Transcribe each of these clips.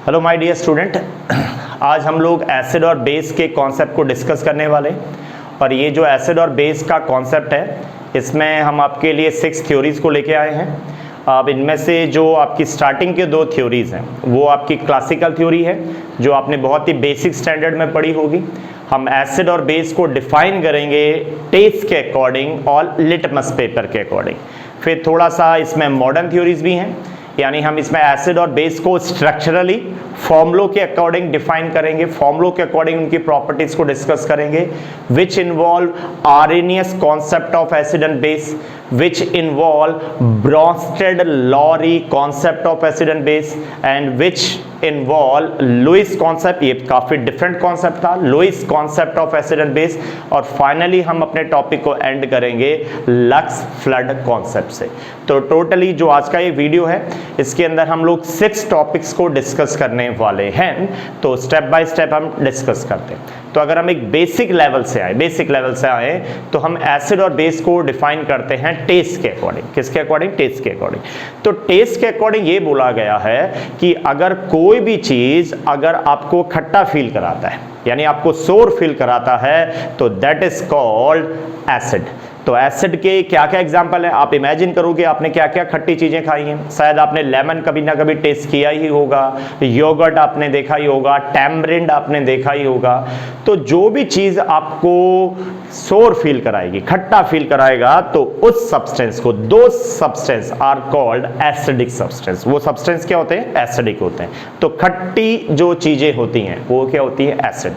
Hello my dear student, आज हम लोग एसिड और बेस के कॉन्सेप्ट को डिस्कस करने वाले। और ये जो एसिड और बेस का कॉन्सेप्ट है, इसमें हम आपके लिए 6 थ्योरीज को लेके आए हैं। अब इनमें से जो आपकी स्टार्टिंग के 2 थ्योरीज हैं वो आपकी क्लासिकल थ्योरी है, जो आपने बहुत ही बेसिक स्टैंडर्ड में पढ़ी होगी। हम एसिड और बेस को डिफाइन करेंगे टेस्ट के अकॉर्डिंग और लिटमस पेपर के अकॉर्डिंग। फिर थोड़ा सा इसमें मॉडर्न थ्योरीज भी हैं, यानी हम इसमें एसिड और बेस को स्ट्रक्चरली फॉर्मुलों के अकॉर्डिंग डिफाइन करेंगे, फॉर्मुलों के अकॉर्डिंग उनकी प्रॉपर्टीज को डिस्कस करेंगे, which involve Arrhenius concept of acid and base, which involve Bronsted-Lowry concept of acid and base, and which involve Lewis concept। ये काफी डिफरेंट कॉन्सेप्ट था, Lewis concept of acid and base. और finally हम अपने topic को and करेंगे lux flood concept से। तो टोटली जो आज का ये वीडियो है, इसके अंदर हम लोग 6 टॉपिक्स को डिस्कस करने वाले हैं। तो स्टेप बाय स्टेप हम डिस्कस करते हैं। तो अगर हम एक बेसिक लेवल से आए तो हम एसिड और बेस को डिफाइन करते हैं टेस्ट के अकॉर्डिंग। किसके अकॉर्डिंग? टेस्ट के अकॉर्डिंग। तो टेस्ट के अकॉर्डिंग ये बोला गया है कि अगर कोई भी चीज अगर आपको खट्टा फील कराता है, यानी आपको सोर फील कराता है, तो दैट इज कॉल्ड एसिड। तो एसिड के क्या क्या एग्जाम्पल है? आप इमेजिन करो कि आपने क्या क्या खट्टी चीजें खाई हैं। शायद आपने लेमन कभी ना कभी टेस्ट किया ही होगा, योगर्ट आपने देखा ही होगा, टैमरिंड आपने देखा ही होगा। तो जो भी चीज आपको सोर फील कराएगी, खट्टा फील कराएगा, तो उस सब्सटेंस को, दो substance are called acidic substance. वो सब्सटेंस क्या होते हैं? एसिडिक होते हैं। तो खट्टी जो चीजें होती हैं वो क्या होती है? एसिड।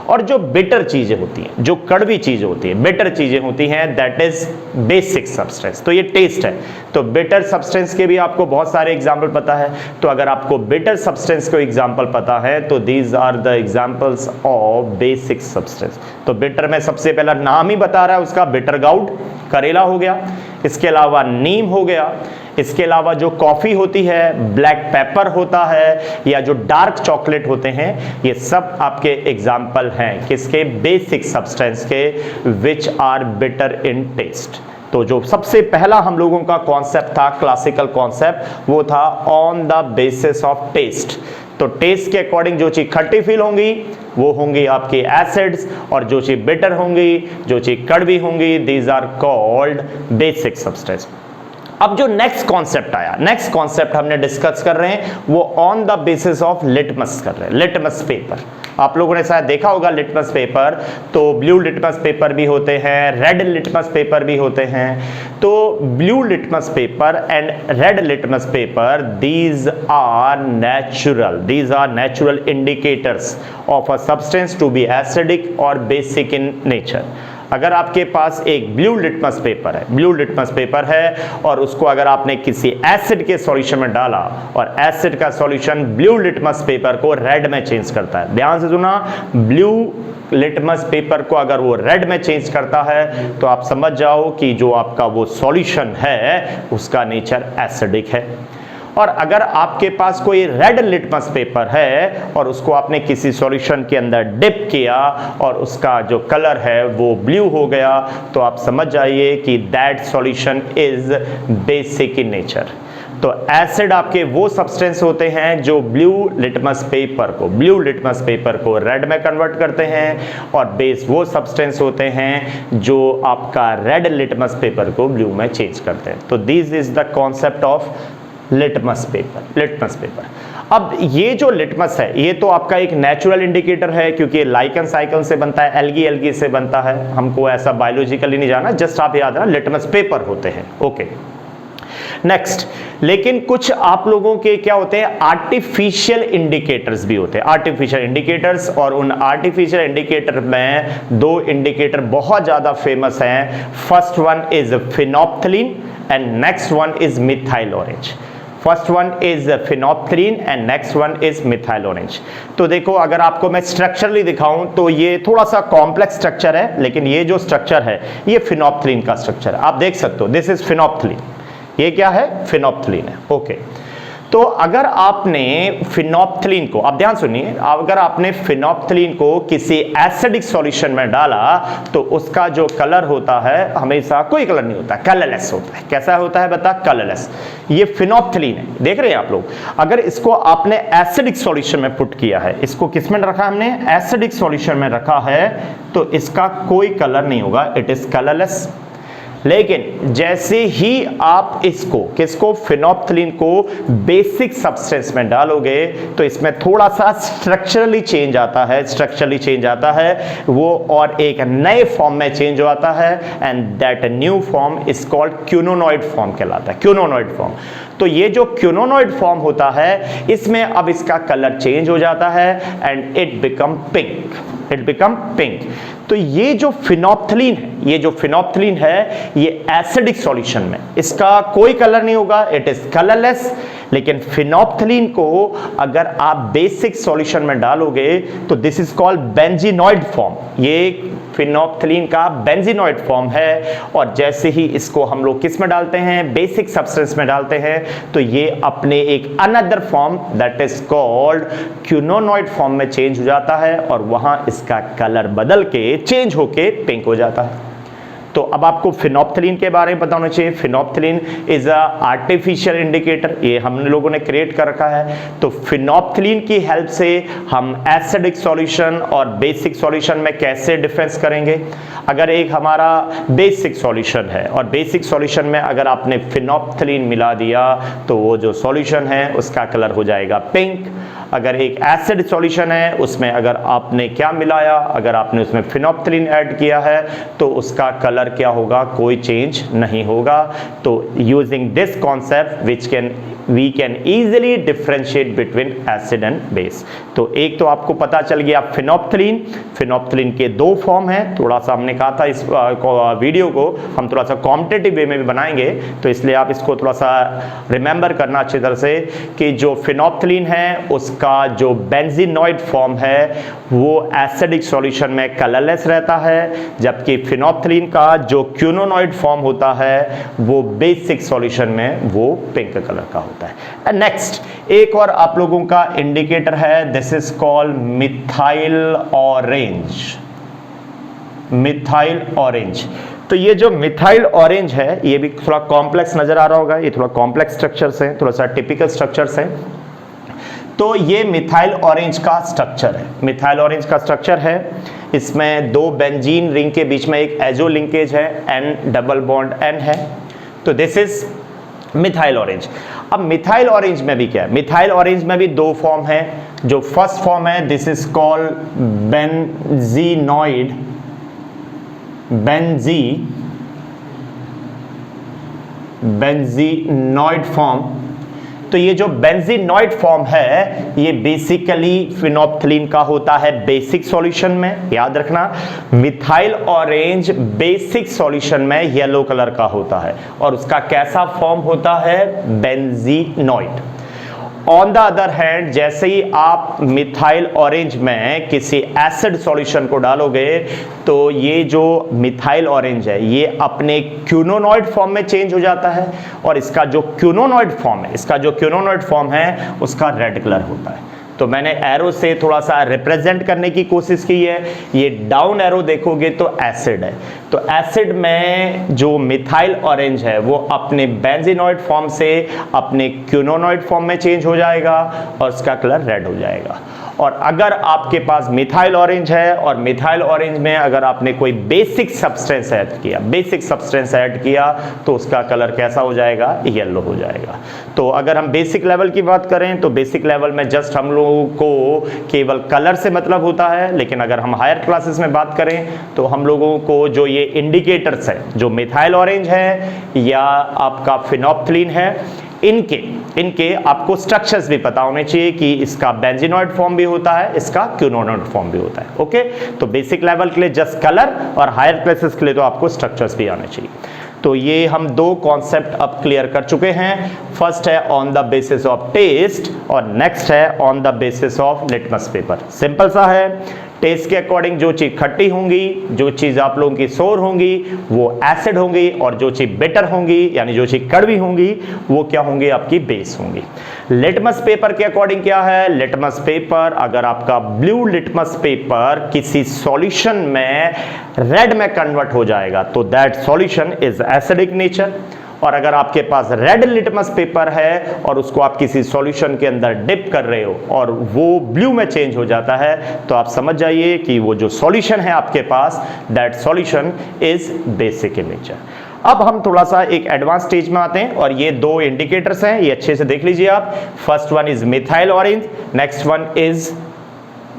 और जो बिटर चीजें होती हैं, जो कड़वी चीजें होती हैं, बिटर चीजें होती हैं, दैट इज बेसिक सब्सटेंस। तो ये टेस्ट है। तो बिटर सब्सटेंस के भी आपको बहुत सारे एग्जांपल पता है। तो अगर आपको बिटर सब्सटेंस को एग्जांपल पता है, तो these are the examples of basic substance. तो बिटर में सबसे पहला नाम ही बता रहा है उसका, बिटर गाउड, करेला हो गया। इसके अलावा नीम हो गया। इसके अलावा जो कॉफी होती है, ब्लैक पेपर होता है, या जो डार्क चॉकलेट होते हैं, ये सब आपके एग्जाम्पल हैं किसके? बेसिक सब्सटेंस के, which are bitter in taste. तो जो सबसे पहला हम लोगों का कॉन्सेप्ट था, क्लासिकल कॉन्सेप्ट, वो था on the basis of taste. तो टेस्ट के अकॉर्डिंग जो चीज खट्टी फील होंगी वो होंगी आपकी एसिड्स, और जो चीज बिटर होंगी, जो चीज कड़वी होंगी, these are called basic substance. अब जो नेक्स्ट कॉन्सेप्ट आया, नेक्स्ट कॉन्सेप्ट हमने डिस्कस कर रहे हैं, वो on the basis of litmus कर रहे हैं। लिटमस पेपर आप लोगों ने शायद देखा होगा। लिटमस पेपर, तो ब्लू लिटमस पेपर भी होते हैं, रेड लिटमस पेपर भी होते हैं। तो blue litmus paper and red litmus paper, these are natural indicators of a substance to be acidic और बेसिक इन नेचर। अगर आपके पास एक ब्लू लिटमस पेपर है, और उसको अगर आपने किसी एसिड के सॉल्यूशन में डाला, और एसिड का सॉल्यूशन ब्लू लिटमस पेपर को रेड में चेंज करता है। ध्यान से सुना, ब्लू लिटमस पेपर को अगर वो रेड में चेंज करता है, तो आप समझ जाओ कि जो आपका वो सॉल्यूशन है उसका नेचर एसिडिक है। और अगर आपके पास कोई रेड लिटमस पेपर है और उसको आपने किसी सॉल्यूशन के अंदर डिप किया और उसका जो कलर है वो ब्लू हो गया, तो आप समझ जाइए कि that solution is basic in nature. तो एसिड आपके वो सब्सटेंस होते हैं जो ब्लू लिटमस पेपर को रेड में कन्वर्ट करते हैं, और बेस वो सब्सटेंस होते हैं जो आपका रेड लिटमस पेपर को ब्लू में चेंज करते हैं। तो this is the concept of litmus paper. अब ये जो लिटमस है, ये तो आपका एक नेचुरल इंडिकेटर है, क्योंकि लाइकन साइकल से बनता है, एल्गी से बनता है। हमको ऐसा बायोलॉजिकली नहीं जाना, जस्ट आप याद रखना लिटमस पेपर होते हैं। Okay, next. लेकिन कुछ आप लोगों के क्या होते हैं? आर्टिफिशियल इंडिकेटर्स भी होते हैं, आर्टिफिशियल इंडिकेटर्स। और उन आर्टिफिशियल इंडिकेटर में 2 इंडिकेटर बहुत ज्यादा फेमस हैं। First one is phenolphthalein and next one is methyl orange. First one is phenolphthalein and next one is methyl orange. तो देखो, अगर आपको मैं स्ट्रक्चरली दिखाऊं तो ये थोड़ा सा कॉम्प्लेक्स स्ट्रक्चर है, लेकिन ये जो स्ट्रक्चर है ये फिनोप्थलीन का स्ट्रक्चर है। आप देख सकते हो, दिस इज फिनोप्थलीन। ये क्या है? फिनोप्थलीन है। ओके, तो अगर आपने फिनोप्थलीन को, आप ध्यान सुनिए, अगर आपने फिनोप्थलीन को किसी एसिडिक सॉल्यूशन में डाला तो उसका जो कलर होता है हमेशा कोई कलर नहीं होता, कलरलेस होता है। कैसा होता है बता? कलरलेस। ये फिनोप्थलीन है, देख रहे हैं आप लोग। अगर इसको आपने एसिडिक सॉल्यूशन में पुट किया है, इसको किस में रखा हमने? एसिडिक सॉल्यूशन में रखा है, तो इसका कोई कलर नहीं होगा, इट इज कलरलेस। लेकिन जैसे ही आप इसको, किसको? फिनोप्थलीन को बेसिक सब्सटेंस में डालोगे तो इसमें थोड़ा सा स्ट्रक्चरली चेंज आता है, स्ट्रक्चरली चेंज आता है वो, और एक नए फॉर्म में चेंज होता है, and that new form is called quinonoid form कहलाता है, क्यूनोनॉइड फॉर्म। तो ये जो क्यूनोनॉइड फॉर्म होता है, इसमें अब इसका कलर चेंज हो जाता है and it become pink, it become pink. तो ये जो फिनोप्थलीन है, ये जो फिनोप्थलीन है, ये एसिडिक सॉल्यूशन में इसका कोई कलर नहीं होगा, इट इज कलरलेस। लेकिन फिनोप्थलीन को अगर आप बेसिक सॉल्यूशन में डालोगे तो this is called benzenoid form. ये फिनोप्थलीन का बेंजीनॉइड फॉर्म है, और जैसे ही इसको हम लोग किस में डालते हैं? बेसिक सब्सटेंस में डालते हैं, तो ये अपने एक another form that is called quinonoid form में चेंज हो जाता है, और वहां इसका कलर बदल के चेंज होके पिंक हो जाता है। तो अब आपको फिनोप्थलीन के बारे में पता होना चाहिए। Phenolphthalein is a artificial indicator, ये हम लोगों ने क्रिएट कर रखा है। तो फिनोप्थलीन की हेल्प से हम एसिडिक सॉल्यूशन और बेसिक सॉल्यूशन में कैसे डिफरेंस करेंगे? अगर एक हमारा बेसिक सॉल्यूशन है और बेसिक सॉल्यूशन में अगर आपने फिनोप्थलीन मिला दिया तो वो जो सॉल्यूशन है उसका कलर हो जाएगा पिंक। अगर एक एसिड सॉल्यूशन है उसमें अगर आपने क्या मिलाया, अगर आपने उसमें फिनोप्थलीन ऐड किया है तो उसका कलर क्या होगा? कोई चेंज नहीं होगा। तो using this concept which we can easily differentiate between acid and base. तो एक तो आपको पता चल गया फिनोप्थलीन। फिनोप्थलीन के दो फॉर्म हैं, थोड़ा सा हमने कहा था इस वीडियो को हम थोड़ा सा कॉम्पिटिटिव वे में भी बनाएंगे, तो इसलिए आप इसको थोड़ा सा रिमेंबर करना अच्छी तरह से कि जो फिनोप्थलीन है उसका जो बेंजीनॉइड फॉर्म है वो एसिडिक सॉल्यूशन में कलरलेस रहता है, जबकि फिनोप्थलीन का जो क्यूनोनॉइड फॉर्म होता है वो बेसिक सॉल्यूशन में वो पिंक कलर का होता है। नेक्स्ट एक और आप लोगों का इंडिकेटर है, this is called methyl orange. Methyl orange, तो ये जो मिथाइल ऑरेंज है ये भी थोड़ा कॉम्प्लेक्स नजर आ रहा होगा, ये थोड़ा कॉम्प्लेक्स स्ट्रक्चर्स हैं, थोड़ा सा टिपिकल स्ट्रक्चर्स हैं। तो ये मिथाइल ऑरेंज का स्ट्रक्चर है, मिथाइल ऑरेंज का स्ट्रक्चर है। इसमें दो बेंजीन रिंग के बीच में एक एजो लिंकेज है, N डबल बॉन्ड N है, तो दिस इज मिथाइल ऑरेंज। अब मिथाइल ऑरेंज में भी क्या है? मिथाइल ऑरेंज में भी दो फॉर्म है। जो फर्स्ट फॉर्म है this is called benzenoid, benzenoid form. तो ये जो बेंजीनॉइड फॉर्म है ये बेसिकली फिनोप्थलीन का होता है बेसिक सॉल्यूशन में। याद रखना मिथाइल ऑरेंज बेसिक सॉल्यूशन में येलो कलर का होता है, और उसका कैसा फॉर्म होता है? Benzenoid. On the other hand जैसे ही आप मिथाइल ऑरेंज में किसी एसिड सॉल्यूशन को डालोगे तो ये जो मिथाइल ऑरेंज है ये अपने क्यूनोनॉइड फॉर्म में चेंज हो जाता है, और इसका जो क्यूनोनॉइड फॉर्म है, इसका जो क्यूनोनॉइड फॉर्म है उसका रेड कलर होता है। तो मैंने एरो से थोड़ा सा रिप्रेजेंट करने की कोशिश की है। ये डाउन एरो देखोगे तो एसिड है, तो एसिड में जो मिथाइल ऑरेंज है वो अपने बेंजीनॉइड फॉर्म से अपने क्यूनोनॉइड फॉर्म में चेंज हो जाएगा और उसका कलर रेड हो जाएगा। और अगर आपके पास मिथाइल ऑरेंज है और मिथाइल ऑरेंज में अगर आपने कोई बेसिक सब्सटेंस ऐड किया, बेसिक सब्सटेंस ऐड किया तो उसका कलर कैसा हो जाएगा? येलो हो जाएगा। तो अगर हम बेसिक लेवल की बात करें तो बेसिक लेवल में जस्ट हम लोगों को केवल कलर से मतलब होता है, लेकिन अगर हम हायर क्लासेस में बात करें तो हम लोगों को जो ये इंडिकेटर्स है, जो मिथाइल ऑरेंज है या आपका फिनोप्थलीन है, इनके आपको स्ट्रक्चर्स भी पता होने चाहिए कि इसका बेंजीनॉइड फॉर्म भी होता है, इसका क्यूनोनॉइड फॉर्म भी होता है। ओके, तो बेसिक लेवल के लिए जस्ट कलर और हायर क्लासेस के लिए तो आपको स्ट्रक्चर्स भी आने चाहिए। तो ये हम दो कॉन्सेप्ट अब क्लियर कर चुके हैं। फर्स्ट है on the basis of test और नेक्स्ट है on the basis of litmus paper. Simple सा है, टेस्ट के अकॉर्डिंग जो चीज़ खट्टी होंगी, जो चीज़ आप लोगों की सोर होंगी वो एसिड होंगी, और जो चीज़ बिटर होंगी यानी जो चीज़ कड़वी होंगी वो क्या होंगी, आपकी बेस होंगी। लिटमस पेपर के अकॉर्डिंग क्या है, लिटमस पेपर, अगर आपका ब्लू लिटमस पेपर किसी सॉल्यूशन में रेड में कन्वर्ट हो जाएगा तो that solution is acidic nature. और अगर आपके पास रेड लिटमस पेपर है और उसको आप किसी सॉल्यूशन के अंदर डिप कर रहे हो और वो ब्लू में चेंज हो जाता है तो आप समझ जाइए कि वो जो सॉल्यूशन है आपके पास, that solution is basic in nature. अब हम थोड़ा सा एक एडवांस स्टेज में आते हैं और ये दो इंडिकेटर्स हैं, ये अच्छे से देख लीजिए आप। First one is methyl orange, next one is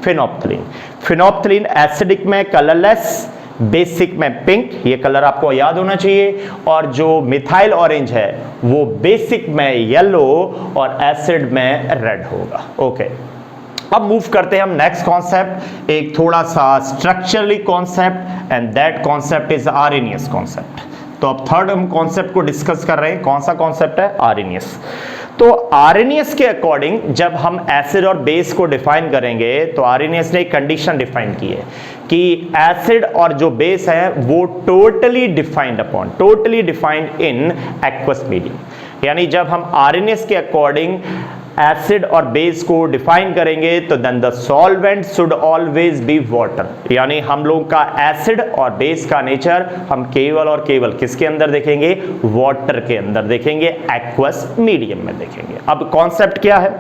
phenolphthalein. Phenolphthalein acidic में कलरलेस, बेसिक में पिंक, ये कलर आपको याद होना चाहिए। और जो मिथाइल ऑरेंज है वो बेसिक में येलो और एसिड में रेड होगा। ओके, अब मूव करते हैं हम नेक्स्ट कॉन्सेप्ट, एक थोड़ा सा structurally concept, and that concept is RNS concept. तो अब थर्ड हम कॉन्सेप्ट को डिस्कस कर रहे हैं, कौन सा कॉन्सेप्ट है, आरएनएस। तो आरएनएस के अकॉर्डिंग जब हम एसिड और बेस को डिफाइन करेंगे तो आरएनएस ने एक कंडीशन डिफाइन की है कि एसिड और जो बेस है वो totally defined in aqueous medium. यानी जब हम आरएनएस के अकॉर्डिंग एसिड और बेस को डिफाइन करेंगे तो then the solvent should always be water. यानी हम लोग का एसिड और बेस का नेचर हम केवल और केवल किसके अंदर देखेंगे, वाटर के अंदर देखेंगे, एक्वस मीडियम में देखेंगे। अब कॉन्सेप्ट क्या है,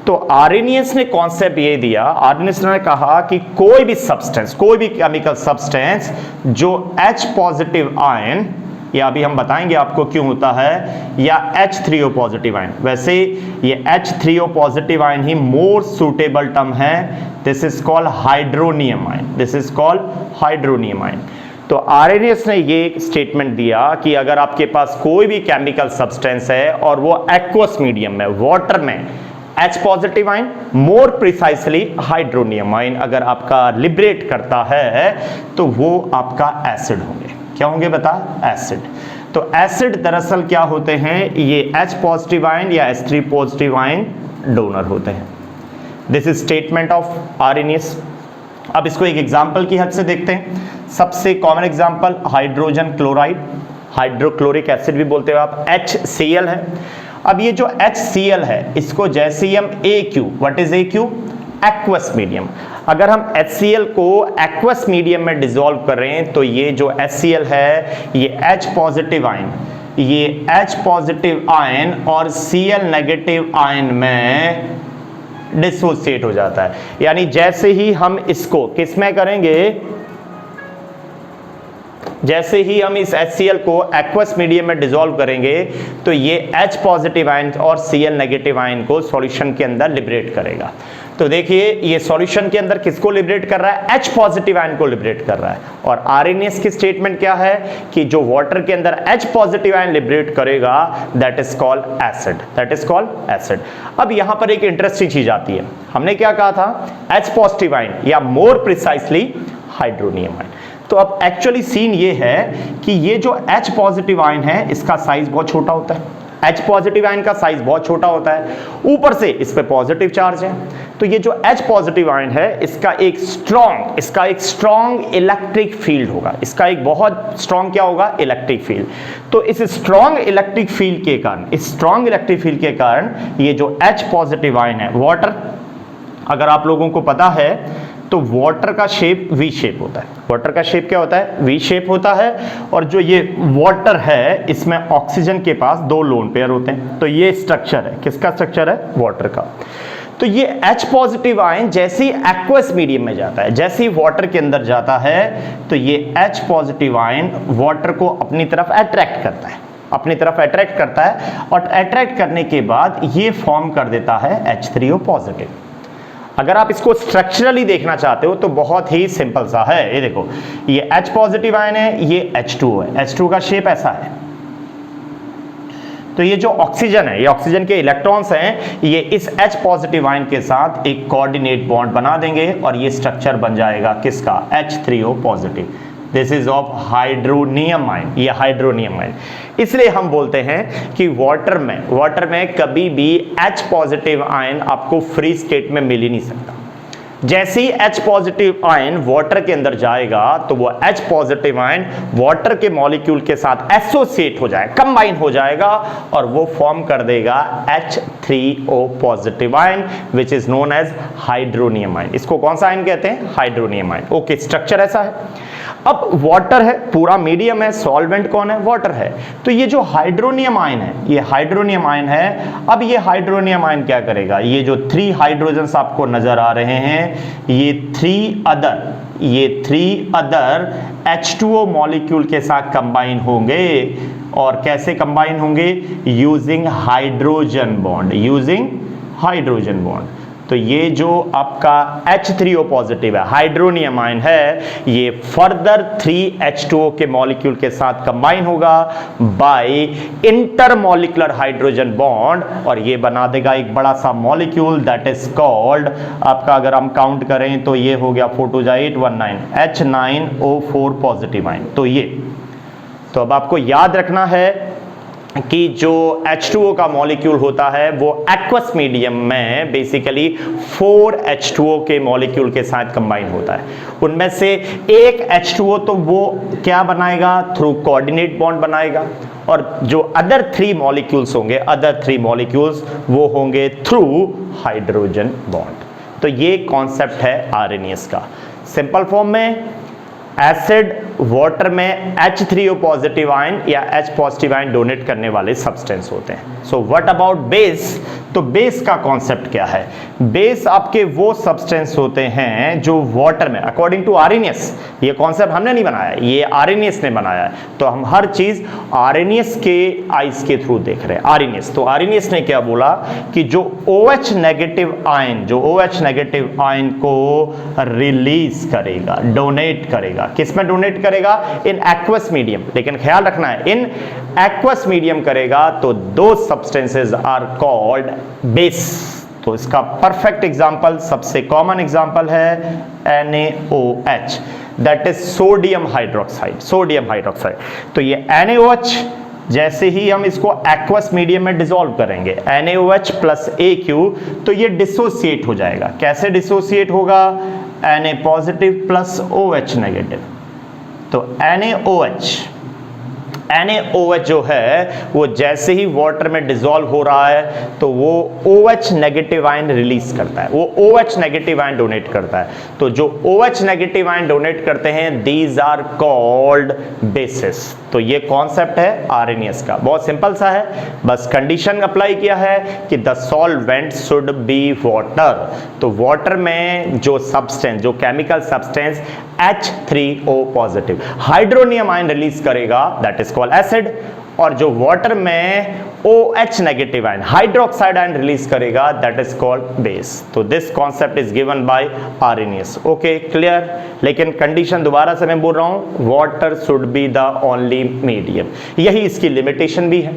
तो आरएनएस ने कॉन्सेप्ट ये दिया, आरएनएस ने कहा कि कोई भी सब्सटेंस, कोई भी केमिकल सब्सटेंस जो H पॉजिटिव आयन, या अभी हम बताएंगे आपको क्यों होता है, या H3O पॉजिटिव आयन, वैसे ये H3O पॉजिटिव आयन ही मोर सूटेबल टर्म है, this is called hydronium ion, this is called hydronium ion. तो आरएनएस ने ये स्टेटमेंट दिया कि अगर आपके पास कोई भी केमिकल सब्सटेंस है और वो एक्वस मीडियम में, वाटर में, H पॉजिटिव आयन, मोर प्रिसाइसली हाइड्रोनियम आयन अगर आपका लिबरेट करता है तो वो आपका एसिड होंगे। क्या होंगे बता, एसिड। तो एसिड दरअसल क्या होते हैं, ये H पॉजिटिव आयन या H3 पॉजिटिव आयन डोनर होते हैं। This is statement of RNS. अब इसको एक एग्जांपल की हद से देखते हैं। सबसे common example hydrogen chloride, hydrochloric acid भी बोलते हो आप, HCl है। अब ये जो HCl है इसको जैसे ही हम AQ, what is AQ, aqueous medium, अगर हम HCl को एक्वस मीडियम में डिसॉल्व कर रहे हैं तो ये जो HCl है ये H पॉजिटिव आयन, ये H पॉजिटिव आयन और Cl नेगेटिव आयन में डिसोसिएट हो जाता है। यानी जैसे ही हम इसको किस में करेंगे, जैसे ही हम इस HCl को एक्वस मीडियम में डिसॉल्व करेंगे तो ये H पॉजिटिव आयन और Cl नेगेटिव आयन को सॉल्यूशन के अंदर लिबरेट करेगा। तो देखिए ये सॉल्यूशन के अंदर किसको लिबरेट कर रहा है, H पॉजिटिव आयन को लिबरेट कर रहा है। और आरएनएस की स्टेटमेंट क्या है कि जो वाटर के अंदर H पॉजिटिव आयन लिबरेट करेगा that is called acid, that is called acid. अब यहां पर एक इंटरेस्टिंग चीज आती है, हमने क्या कहा था, H पॉजिटिव आयन या मोर प्रिसाइसली हाइड्रोनियम आयन। तो अब एक्चुअली सीन ये है कि ये जो H पॉजिटिव आयन है इसका साइज बहुत छोटा होता है, H पॉजिटिव आयन का साइज बहुत छोटा होता है, ऊपर से इस पे पॉजिटिव चार्ज है। तो ये जो H पॉजिटिव आयन है इसका एक स्ट्रॉन्ग इलेक्ट्रिक फील्ड होगा, इसका एक बहुत स्ट्रॉन्ग क्या होगा, इलेक्ट्रिक फील्ड। तो इस स्ट्रॉन्ग इलेक्ट्रिक फील्ड के कारण ये जो H पॉजिटिव आयन है, वाटर, अगर आप लोगों को पता है तो वाटर का शेप वी शेप होता है, वाटर का शेप क्या होता है, वी शेप होता है। और जो ये वाटर है इसमें ऑक्सीजन के पास दो लोन पेयर होते हैं। तो ये स्ट्रक्चर है, किसका स्ट्रक्चर है, वाटर का। तो ये H पॉजिटिव आयन जैसे ही एक्वस मीडियम में जाता है, जैसे ही वाटर के अंदर जाता है तो ये H पॉजिटिव आयन वाटर को अपनी तरफ अट्रैक्ट करता है, और अट्रैक्ट करने के बाद ये फॉर्म कर देता है H3O पॉजिटिव। अगर आप इसको स्ट्रक्चरली देखना चाहते हो तो बहुत ही सिंपल सा है, ये देखो ये H पॉजिटिव आयन है, ये H2O है, H2O का शेप ऐसा है। तो ये जो ऑक्सीजन है, ये ऑक्सीजन के इलेक्ट्रॉन्स हैं, ये इस H पॉजिटिव आयन के साथ एक कोऑर्डिनेट बॉन्ड बना देंगे और ये स्ट्रक्चर बन जाएगा किसका, H3O positive. This is of hydronium ion, ये हाइड्रोनियम आयन। इसलिए हम बोलते हैं कि वाटर में कभी भी H पॉजिटिव आयन आपको फ्री स्टेट में मिल ही नहीं सकता। जैसे ही H पॉजिटिव आयन वाटर के अंदर जाएगा तो वो H पॉजिटिव आयन वाटर के मॉलिक्यूल के साथ एसोसिएट हो जाएगा, कंबाइन हो जाएगा और वो फॉर्म कर देगा H3O positive ion which is known as hydronium ion. इसको कौन सा आयन कहते हैं? Hydronium ion. ओके, स्ट्रक्चर ऐसा है। अब वाटर है, पूरा मीडियम है, सॉल्वेंट कौन है? वाटर है। तो ये जो हाइड्रोनियम आयन है, ये हाइड्रोनियम आयन है। अब ये हाइड्रोनियम आयन क्या करेगा? ये जो 3 हाइड्रोजन्स आपको नजर आ रहे हैं, ये 3 अदर H2O मॉलिक्यूल के साथ कंबाइन होंगे। और कैसे कंबाइन होंगे? Using hydrogen bond, using hydrogen bond. तो ये जो आपका H3O पॉजिटिव है, हाइड्रोनियम आयन है, ये फर्दर 3H2O के मॉलिक्यूल के साथ कंबाइन होगा बाय इंटरमॉलिक्यूलर हाइड्रोजन बॉन्ड और ये बना देगा एक बड़ा सा मॉलिक्यूल दैट इज कॉल्ड आपका, अगर हम काउंट करें तो ये हो गया 4 2 जा 8 1 9 H9O4 पॉजिटिव आयन। तो अब आपको याद रखना है कि जो H2O का मॉलिक्यूल होता है वो एक्वस मीडियम में बेसिकली 4H2O के मॉलिक्यूल के साथ कंबाइन होता है। उनमें से एक H2O तो वो क्या बनाएगा? थ्रू कोऑर्डिनेट बॉन्ड बनाएगा और जो अदर 3 मॉलिक्यूल्स होंगे, अदर 3 मॉलिक्यूल्स वो होंगे थ्रू हाइड्रोजन बॉन्ड। तो ये कॉन्सेप्ट है आरएनएस का। सिंपल फॉर्म में एसिड वाटर में H3O पॉजिटिव आयन या H पॉजिटिव आयन डोनेट करने वाले सब्सटेंस होते हैं। सो व्हाट अबाउट बेस? तो बेस का कॉन्सेप्ट क्या है? बेस आपके वो सब्सटेंस होते हैं जो वाटर में, अकॉर्डिंग टू आरएनएस, ये कॉन्सेप्ट हमने नहीं बनाया, ये आरएनएस ने बनाया है। तो हम हर चीज आरएनएस के आइस के थ्रू देख रहे हैं। आरएनएस, तो आरएनएस ने क्या बोला कि जो OH नेगेटिव आयन, जो OH नेगेटिव आयन को रिलीज करेगा, डोनेट करेगा, किस में डोनेट करेगा? इन एक्वस मीडियम। लेकिन ख्याल रखना है, इन एक्वस मीडियम करेगा तो दो सब्सटेंसेस आर कॉल्ड बेस। तो इसका परफेक्ट एग्जांपल, सबसे कॉमन एग्जांपल है NaOH, that is sodium hydroxide. Sodium hydroxide, तो ये NaOH जैसे ही हम इसको एक्वस मीडियम में डिसॉल्व करेंगे NaOH प्लस AQ, तो ये डिसोसिएट हो जाएगा। कैसे डिसोसिएट होगा? Na positive plus OH negative. तो NaOH जो है वो जैसे ही वाटर में डिसॉल्व हो रहा है तो वो OH नेगेटिव आयन रिलीज करता है, वो OH नेगेटिव आयन डोनेट करता है। तो जो OH नेगेटिव आयन डोनेट करते हैं दीज आर कॉल्ड बेसिस। तो ये कॉन्सेप्ट है आरएनएस का, बहुत सिंपल सा है, बस कंडीशन अप्लाई किया है कि the solvent should be water. तो वाटर में जो सब्सटेंस, जो chemical substance H3O positive hydronium ion release करेगा दैट इज कॉल्ड एसिड, और जो वाटर में OH negative ion hydroxide ion release करेगा दैट इज कॉल्ड बेस। तो this concept is given by RNS. Okay, clear? लेकिन condition दोबारा से मैं बोल रहा हूं, water should be the only medium. यही इसकी लिमिटेशन भी है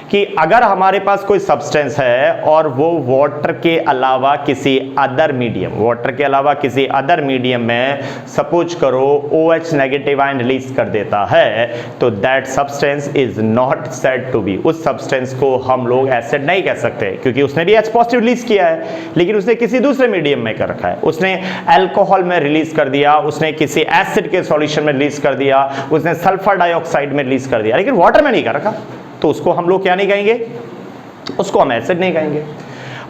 कि अगर हमारे पास कोई सब्सटेंस है और वो वाटर के अलावा किसी अदर मीडियम, वाटर के अलावा किसी अदर मीडियम में सपोज करो OH नेगेटिव आयन रिलीज कर देता है, तो that substance is not said to be, उस सब्सटेंस को हम लोग एसिड नहीं कह सकते क्योंकि उसने भी H पॉजिटिव रिलीज किया है, लेकिन उसने किसी दूसरे मीडियम में कर रखा है। उसने अल्कोहल में रिलीज कर दिया, उसने किसी एसिड के सॉल्यूशन में रिलीज कर दिया, उसने सल्फर डाइऑक्साइड में रिलीज कर दिया, लेकिन वाटर में नहीं कर रखा। तो उसको हम लोग क्या नहीं कहेंगे? उसको हम एसिड नहीं कहेंगे।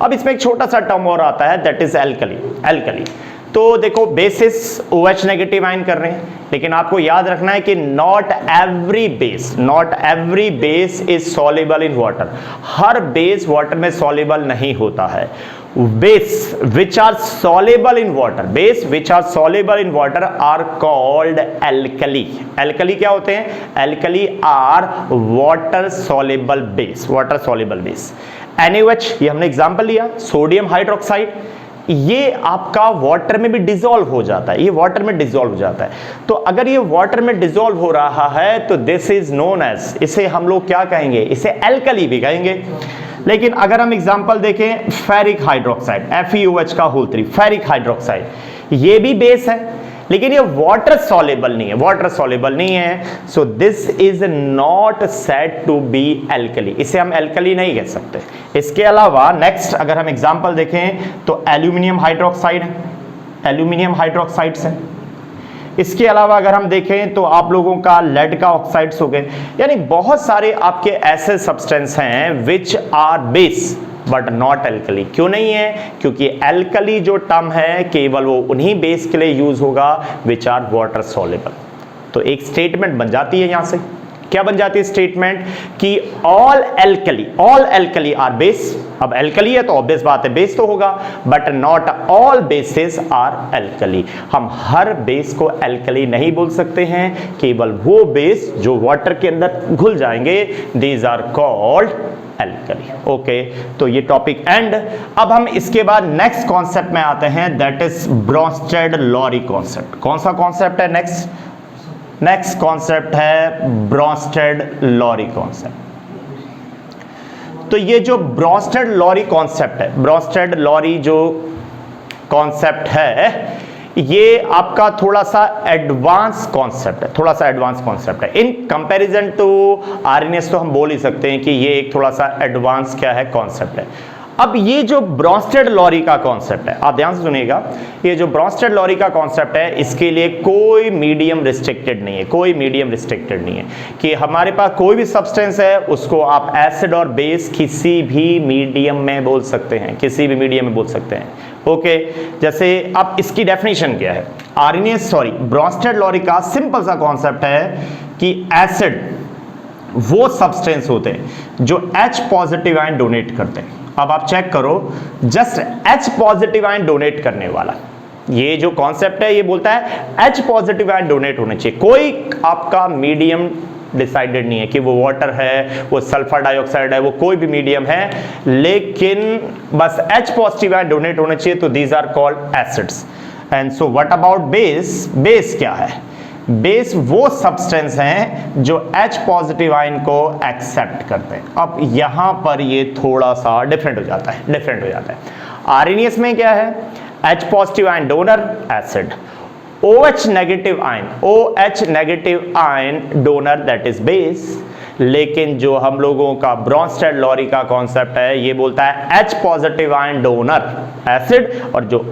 अब इसमें एक छोटा सा टर्म और आता है दैट इज एल्कली। एल्कली, तो देखो बेसिस OH नेगेटिव आयन कर रहे हैं, लेकिन आपको याद रखना है कि not every base is soluble in water. Her base water में सॉल्युबल नहीं होता है। Base which are soluble in water, are called alkali. Alkali क्या होते हैं? Alkali are water soluble base. NaOH, ये हमने एग्जांपल लिया, सोडियम हाइड्रोक्साइड, ये आपका वाटर में भी डिसॉल्व हो जाता है, ये वाटर में डिसॉल्व हो जाता है। तो अगर ये वाटर में डिसॉल्व हो रहा है तो दिस इज नोन एज, इसे हम लोग क्या कहेंगे? इसे एल्कली भी कहेंगे। लेकिन अगर हम एग्जांपल देखें फेरिक हाइड्रोक्साइड, FeOH का होल 3, फेरिक हाइड्रोक्साइड, ये भी बेस है लेकिन ये वाटर सॉल्युबल नहीं है, so this is not said to be alkali, इसे हम एल्कली नहीं कह सकते। इसके अलावा नेक्स्ट अगर हम एग्जांपल देखें तो एल्यूमिनियम हाइड्रोक्साइड है, एल्यूमिनियम हाइड्रोक्साइड्स हैं। इसके अलावा अगर हम देखें तो आप लोगों का लेड का ऑक्साइड्स हो गए, यानी बहुत सारे आपके ऐसे सब्सटेंस हैं which are base but not alkali. क्यों नहीं है? क्योंकि एल्कली जो टर्म है केवल वो उन्हीं बेस के लिए यूज होगा विच आर वाटर सॉल्युबल। तो एक स्टेटमेंट बन जाती है यहां से, क्या बन जाती है स्टेटमेंट कि ऑल एल्कली आर बेस। अब एल्कली है तो ऑब्वियस बात है बेस तो होगा, but not all bases are alkali. हम हर बेस को एल्कली नहीं बोल सकते हैं, केवल वो बेस जो वाटर के अंदर घुल जाएंगे, these are called alkali. Okay, तो ये टॉपिक एंड। अब हम इसके बाद नेक्स्ट कॉन्सेप्ट में आते हैं, दैट इज ब्रोंस्टेड-लॉरी कॉन्सेप्ट। कौन सा कॉन्सेप्ट है नेक्स्ट कॉन्सेप्ट है ब्रोंस्टेड-लॉरी कॉन्सेप्ट। तो ये जो ब्रोंस्टेड-लॉरी कॉन्सेप्ट है, ब्रोंस्टेड-लॉरी जो कॉन्सेप्ट है, ये आपका थोड़ा सा एडवांस कॉन्सेप्ट है, थोड़ा सा एडवांस कॉन्सेप्ट है इन कंपैरिजन टू आरएनएस। तो हम बोल ही सकते हैं कि ये एक थोड़ा सा एडवांस क्या है कॉन्सेप्ट है। अब ये जो ब्रोंस्टेड-लॉरी का कॉन्सेप्ट है, आप ध्यान से सुनिएगा, ये जो ब्रोंस्टेड-लॉरी का कॉन्सेप्ट है इसके लिए कोई मीडियम रिस्ट्रिक्टेड नहीं है, कोई मीडियम रिस्ट्रिक्टेड नहीं है कि हमारे पास कोई भी सब्सटेंस है उसको आप एसिड और बेस किसी भी मीडियम में बोल सकते हैं, किसी भी मीडियम में बोल सकते हैं। ओके, जैसे अब इसकी डेफिनेशन क्या है, ब्रोंस्टेड-लॉरी का सिंपल सा कॉन्सेप्ट है कि एसिड वो सब्सटेंस होते हैं जो H पॉजिटिव आयन डोनेट करते हैं। अब आप चेक करो, just H positive ion donate करने वाला, ये जो कॉन्सेप्ट है ये बोलता है H पॉजिटिव आयन डोनेट होने चाहिए। कोई आपका मीडियम डिसाइडेड नहीं है कि वो वाटर है, वो सल्फर डाइऑक्साइड है, वो कोई भी मीडियम है, लेकिन बस H पॉजिटिव आयन डोनेट होने चाहिए, तो these are called acids. And so what about base? Base क्या है? बेस वो सब्सटेंस हैं जो H पॉजिटिव आयन को एक्सेप्ट करते हैं। अब यहां पर ये थोड़ा सा डिफरेंट हो जाता है, आरएनएस में क्या है? H positive ion donor acid, OH negative ion donor that is base. लेकिन जो हम लोगों का ब्रोंस्टेड-लॉरी का कॉन्सेप्ट है ये बोलता है H positive ion donor acid, और जो